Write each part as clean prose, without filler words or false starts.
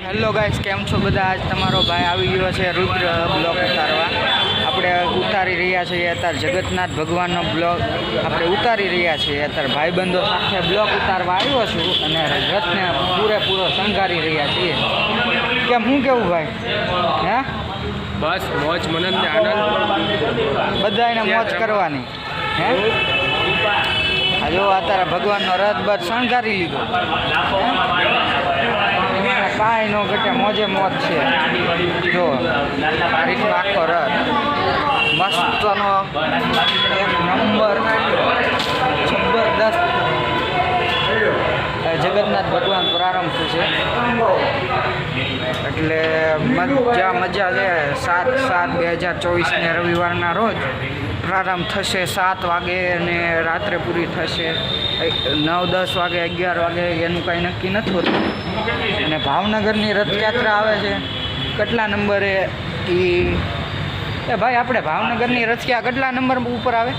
Hello guys, કેમ છો બધા? આજ તમારો ભાઈ આવી ગયો છે રુદ્ર બ્લોગ ઉતારવા. આપણે ઉતારી રહ્યા છીએ અત્યારે જગન્નાથ ભગવાનનો બ્લોગ આપણે ઉતારી રહ્યા છીએ. અત્યારે ભાઈબંધો સાથે બ્લોગ ઉતારવા આવ્યો છું અને રથને પૂરેપૂરો શણગારી રહ્યા છીએ. કેમ હું કેવું ભાઈ? હે બસ મોજ મનન ને આનંદ બધાને મોજ કરવાની. હે આ જો અત્યારે ભગવાનનો રથ બધ શણગારી લીધો. કાંઈ ન ઘટે, મોજે મોજ છે. જો આ રીતનો આખો રથ મસ્તનો એક નંબર જબરદસ્ત જગન્નાથ ભગવાન પ્રારંભ થશે એટલે મજા છે. 7/7/2024 રવિવારના રોજ પ્રારંભ થશે. 7 વાગે અને રાત્રે પૂરી થશે 9-10 વાગે 11 વાગે, એનું કાંઈ નક્કી નથી હોતું. અને ભાવનગરની રથયાત્રા આવે છે કેટલા નંબરે એ ભાઈ આપણે ભાવનગરની રથયાત્રા કેટલા નંબર ઉપર આવે?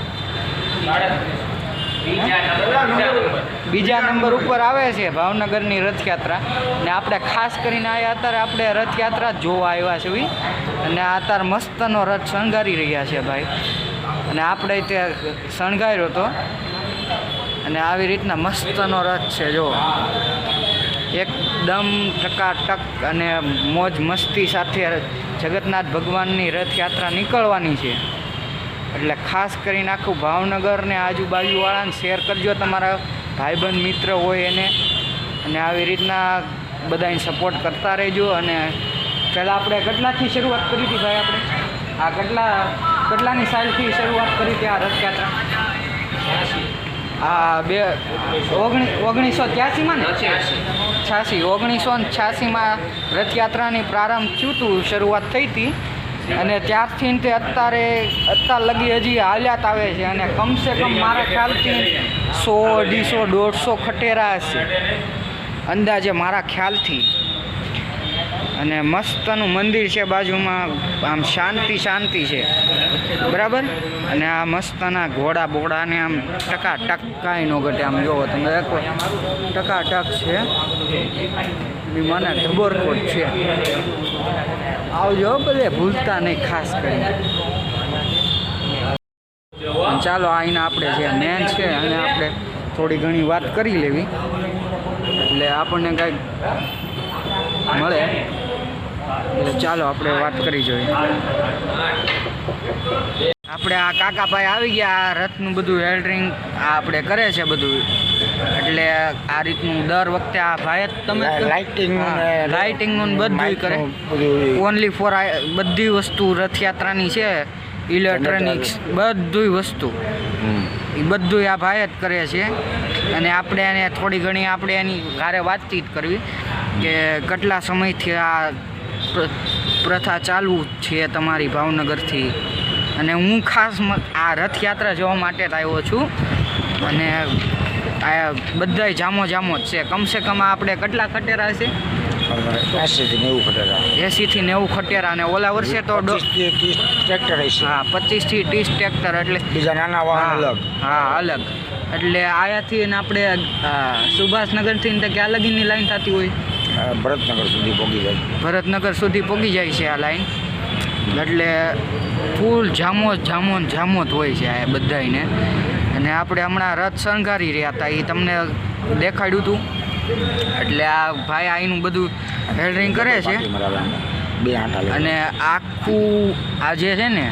બીજા નંબર ઉપર આવે છે ભાવનગરની રથયાત્રા. ને આપણે ખાસ કરીને આવ્યા અત્યારે આપણે રથયાત્રા જ જોવા આવ્યા છીએ અને આ અત્યારે મસ્તનો રથ શણગારી રહ્યા છે ભાઈ. અને આપણે ત્યાં શણગાર્યો હતો અને આવી રીતના મસ્તનો રથ છે. જો એકદમ ટકાટક અને મોજ મસ્તી સાથે જગન્નાથ ભગવાનની રથયાત્રા નીકળવાની છે. એટલે ખાસ કરીને આખું ભાવનગર ને આજુબાજુવાળાને શેર કરજો, તમારા ભાઈબંધ મિત્ર હોય એને. અને આવી રીતના બધાને સપોર્ટ કરતા રહેજો. અને પહેલાં આપણે કેટલાથી શરૂઆત કરી હતી ભાઈ? આપણે આ કેટલાની સાલથી શરૂઆત કરી હતી આ રથયાત્રા? આ 1983માં ને 1986માં રથયાત્રાની પ્રારંભ થયું હતું, શરૂઆત થઈ હતી. અને ત્યારથી તે અત્યાર લગી હજી હાલ્યાત આવે છે. અને કમસે કમ મારા ખ્યાલથી 100, 150, 150 ખટેરા હશે અંદાજે મારા ખ્યાલથી. અને મસ્તનું મંદિર છે બાજુમાં, આમ શાંતિ છે બરાબર. અને આ મસ્તના ઘોડા બોડાને આમ ટકાટક કાંઈ ન ઘટે. આમ જોવો તમે દેખો ટકાટક છે. મને ધબોરકોટ છે. આવજો ભલે, ભૂલતા નહીં ખાસ કરીને. ચાલો આઈને આપણે જે મેન છે અને આપણે થોડી ઘણી વાત કરી લેવી એટલે આપણને કાંઈક મળે. એટલે ચાલો આપણે વાત કરી જોઈએ. આપણે આ કાકાભાઈ આવી ગયા, આ રથનું બધું હેલ્ડરિંગ આપણે કરે છે બધું. એટલે આ રીતનું દર વખતે આ ભાઈ તમે લાઇટિંગનું બધું કરે. ઓનલી ફોર બધી વસ્તુ રથયાત્રાની છે, ઇલેક્ટ્રોનિક્સ બધી વસ્તુ એ બધું આ ભાઈ જ કરે છે. અને આપણે એને થોડી ઘણી આપણે એની ઘરે વાતચીત કરવી કે કેટલા સમયથી આ પ્રથા ચાલુ છે તમારી ભાવનગરથી. અને હું ખાસ આ રથયાત્રા જોવા માટે જ આવ્યો છું. અને આ બધાય જામો જ છે. કમસે કમ આપણે કેટલા ખટેરા છે? 80 થી 90 ખટેરા. અને ઓલા વર્ષે તો 30 ટ્રેક્ટર હશે. હા, 25 થી 30 ટ્રેક્ટર. એટલે બીજા નાના વાહન અલગ. હા, અલગ. એટલે આયાથી ને આપણે સુભાષનગરથી ને ક્યાં લગીની લાઈન થતી હોય? ભરતનગર સુધી પહોંચી જાય. ભરતનગર સુધી પહોંચી જાય છે આ લાઈન. એટલે ફૂલ જામો જ હોય છે આ બધાને. અને આપણે હમણાં રથ શણગારી રહ્યા હતા, એ તમને દેખાડ્યું હતું. એટલે આ ભાઈ આનું બધું હેલ્ડરિંગ કરે છે. અને આખું આ જે છે ને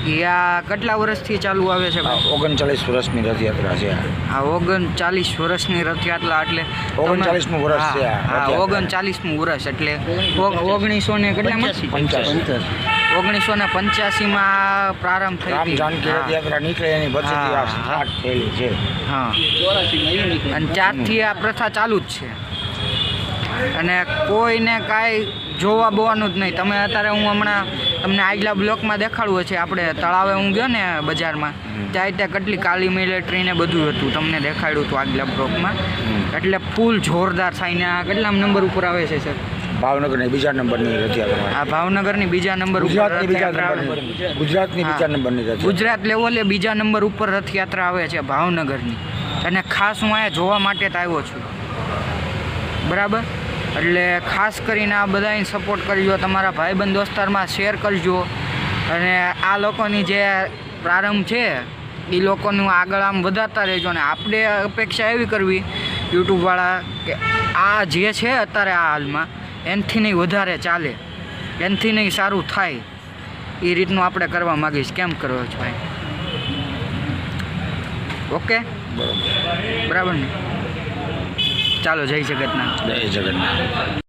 એ આ કેટલા વર્ષથી ચાલુ આવે છે? 39 વર્ષની રથયાત્રા છે. આ 39 વર્ષની રથયાત્રા. એટલે 39મું વર્ષ છે. હા, 39મું વર્ષ. એટલે 1985માં પ્રારંભ થઈ હતી. રથયાત્રા નીકળે એની પછી સ્ટાર્ટ થયેલી છે. હા, અને ત્યારથી આ પ્રથા ચાલુ જ છે. અને કોઈને કાંઈ જોવા બોવાનું જ નહીં. તમે અત્યારે હું હમણાં તમને આગલા બ્લોકમાં દેખાડવું છે. આપણે તળાવે હું ગયો ને બજારમાં, ત્યાં કેટલી કાલી મિલિટરીને બધું હતું, તમને દેખાડ્યું હતું આગલા બ્લોકમાં. એટલે ફૂલ જોરદાર થઈને આ કેટલા નંબર ઉપર આવે છે સર? ભાવનગરની બીજા નંબરની રથયાત્રા. આ ભાવનગરની બીજા નંબર ઉપર ગુજરાતની બીજા નંબરની રથયાત્રા. ગુજરાત લેવલે બીજા નંબર ઉપર રથયાત્રા આવે છે ભાવનગરની. અને ખાસ હું અહીંયા જોવા માટે જ આવ્યો છું બરાબર. એટલે ખાસ કરીને આ બધાને સપોર્ટ કરજો, તમારા ભાઈબંધ દોસ્તારમાં શેર કરજો, અને આ લોકોની જે પ્રારંભ છે એ લોકોનું આગળ આમ વધારતા રહેજો. અને આપણે અપેક્ષા એવી કરવી યુટ્યુબવાળા કે આ જે છે અત્યારે આ હાલમાં એનાથી નહીં વધારે ચાલે, એનાથી નહીં સારું થાય, એ રીતનું આપણે કરવા માગીશ. કેમ કરો છો ભાઈ? ઓકે, બરાબર ને? ચાલો, જય જગન્નાથ. જય જગન્નાથ.